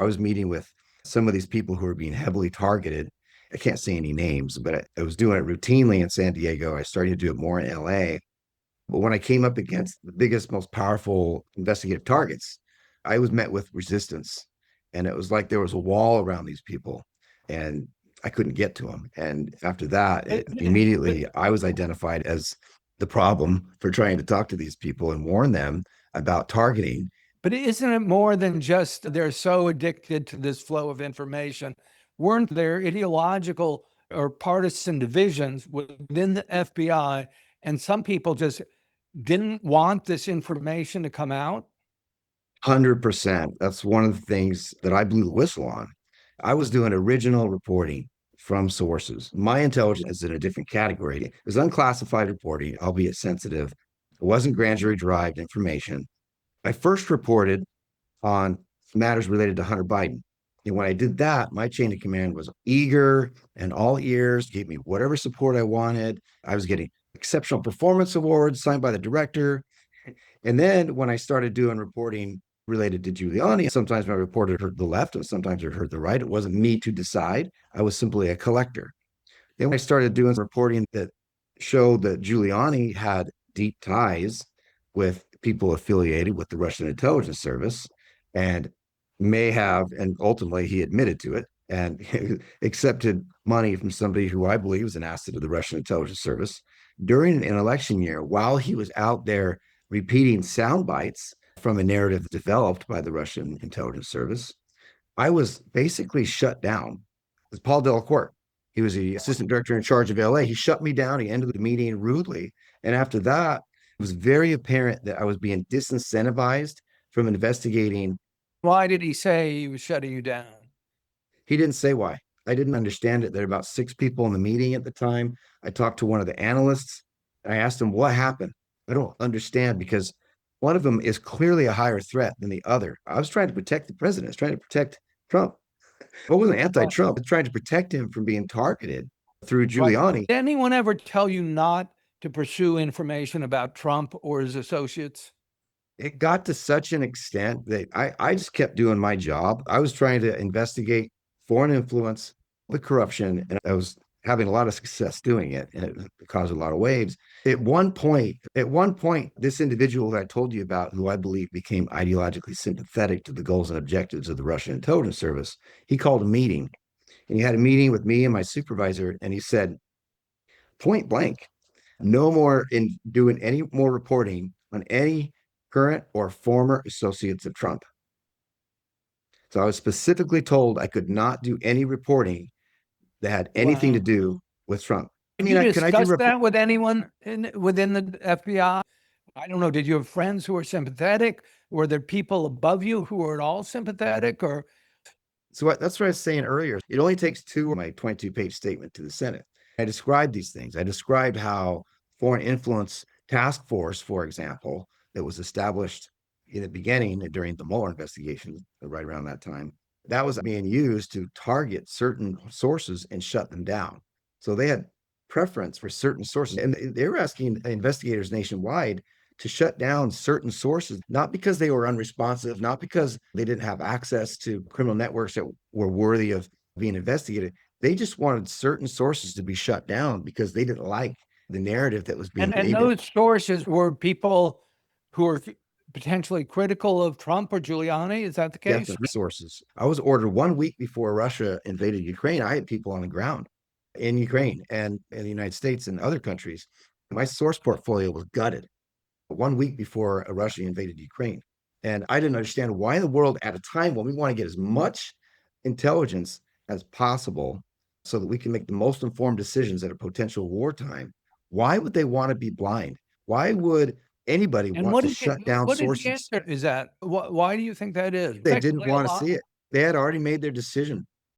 I was meeting with some of these people who were being heavily targeted. I can't say any names, but I was doing it routinely in San Diego. I started to do it more in LA. But when I came up against the biggest, most powerful investigative targets, I was met with resistance. And it was like there was a wall around these people and I couldn't get to them. And after that, immediately I was identified as the problem for trying to talk to these people and warn them about targeting. But isn't it more than just they're so addicted to this flow of information? Weren't there ideological or partisan divisions within the FBI? And some people just didn't want this information to come out? 100%. That's one of the things that I blew the whistle on. I was doing original reporting from sources. My intelligence is in a different category. It was unclassified reporting, albeit sensitive. It wasn't grand jury derived information. I first reported on matters related to Hunter Biden. And when I did that, my chain of command was eager and all ears, gave me whatever support I wanted. I was getting exceptional performance awards signed by the director. And then when I started doing reporting related to Giuliani, sometimes my reporter heard the left and sometimes it heard the right. It wasn't me to decide. I was simply a collector. Then when I started doing reporting that showed that Giuliani had deep ties with people affiliated with the Russian intelligence service and may have, and ultimately he admitted to it and accepted money from somebody who I believe was an asset of the Russian intelligence service during an election year while he was out there repeating sound bites from a narrative developed by the Russian intelligence service. I was basically shut down. It was Paul Delacourt. He was the assistant director in charge of LA. He shut me down. He ended the meeting rudely. And after that, it was very apparent that I was being disincentivized from investigating. Why did he say he was shutting you down? He didn't say why. I didn't understand it. There were about 6 people in the meeting at the time. I talked to one of the analysts. I asked him, what happened? I don't understand because one of them is clearly a higher threat than the other. I was trying to protect the president. I was trying to protect Trump. I wasn't anti-Trump. I was trying to protect him from being targeted through Giuliani. Did anyone ever tell you not to pursue information about Trump or his associates? It got to such an extent that I just kept doing my job. I was trying to investigate foreign influence, the corruption, and I was having a lot of success doing it, and it caused a lot of waves. At one point, this individual that I told you about, who I believe became ideologically sympathetic to the goals and objectives of the Russian intelligence service, he called a meeting, and he had a meeting with me and my supervisor, and he said, point blank, no more in doing any more reporting on any current or former associates of Trump. So I was specifically told I could not do any reporting that had anything to do with Trump. Can you discuss that with anyone within the FBI? I don't know. Did you have friends who were sympathetic? Were there people above you who were at all sympathetic? Or so that's what I was saying earlier. It only takes 2 of my 22-page statement to the Senate. I described these things. I described how foreign influence task force, for example, that was established in the beginning during the Mueller investigation, right around that time, that was being used to target certain sources and shut them down. So they had preference for certain sources. And they were asking investigators nationwide to shut down certain sources, not because they were unresponsive, not because they didn't have access to criminal networks that were worthy of being investigated. They just wanted certain sources to be shut down because they didn't like the narrative that was being and those sources were people who were potentially critical of Trump or Giuliani. Is that the case? Definitely sources. I was ordered 1 week before Russia invaded Ukraine. I had people on the ground in Ukraine and in the United States and other countries. My source portfolio was gutted 1 week before Russia invaded Ukraine. And I didn't understand why in the world, at a time when we want to get as much intelligence as possible so that we can make the most informed decisions at a potential wartime, why would they want to be blind? Why would anybody want to shut down sources? What is that? Why do you think that is? They didn't want to see it. They had already made their decision.